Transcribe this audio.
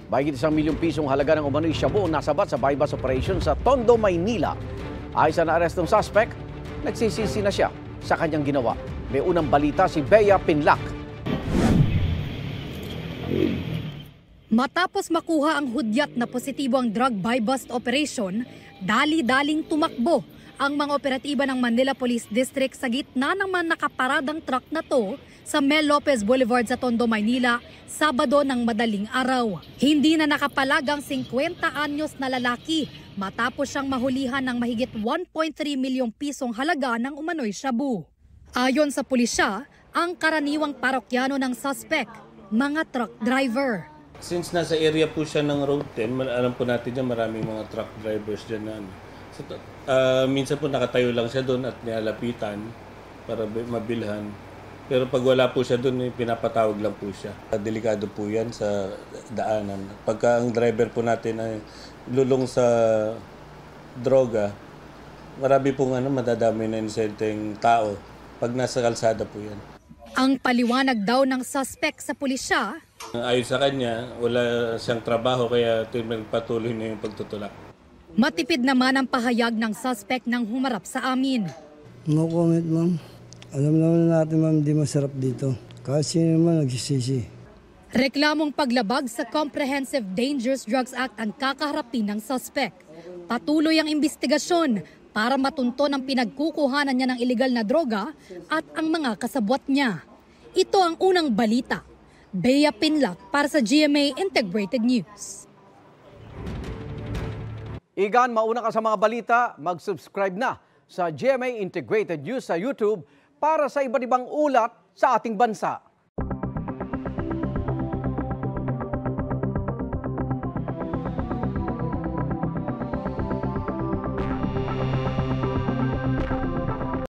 Mahigit 1 milyong pisong halaga ng umano'y shabu nasabat sa buy-bust operation sa Tondo, Maynila. Ayon sa naarestong suspect, nagsisisi na siya sa kanyang ginawa. May unang balita si Bea Pinlac. Matapos makuha ang hudyat na positibo ang drug buy-bust operation, dali-daling tumakbo ang mga operatiba ng Manila Police District sa gitna ng mga nakaparadang truck na to sa Mel Lopez Boulevard sa Tondo, Maynila, Sabado ng madaling araw. Hindi na nakapalagang 50 anyos na lalaki matapos siyang mahulihan ng mahigit 1.3 milyong pisong halaga ng umano'y shabu. Ayon sa pulisya, ang karaniwang parokyano ng suspect, mga truck driver. Since nasa area po siya ng Road 10, alam po natin dyan maraming mga truck drivers dyan na minsan po nakatayo lang siya doon at nilalapitan para mabilhan. Pero pag wala po siya doon, pinapatawag lang po siya. Delikado po yan sa daanan. Pagka ang driver po natin ay lulong sa droga, marami pong madadami na inosenteng tao pag nasa kalsada po yan. Ang paliwanag daw ng suspect sa pulisya, ayon sa kanya, wala siyang trabaho kaya patuloy na yung pagtutulak. matipid naman ang pahayag ng suspect nang humarap sa amin. No comment, ma'am. Alam naman natin, ma'am, di masarap dito. Kasi naman nagsisisi. Reklamong paglabag sa Comprehensive Dangerous Drugs Act ang kakaharapin ng suspect. Patuloy ang investigasyon para matunton ang pinagkukuhanan niya ng iligal na droga at ang mga kasabwat niya. Ito ang unang balita. Bea Pinlac para sa GMA Integrated News. Igan, mauna ka sa mga balita, mag-subscribe na sa GMA Integrated News sa YouTube para sa iba't ibang ulat sa ating bansa.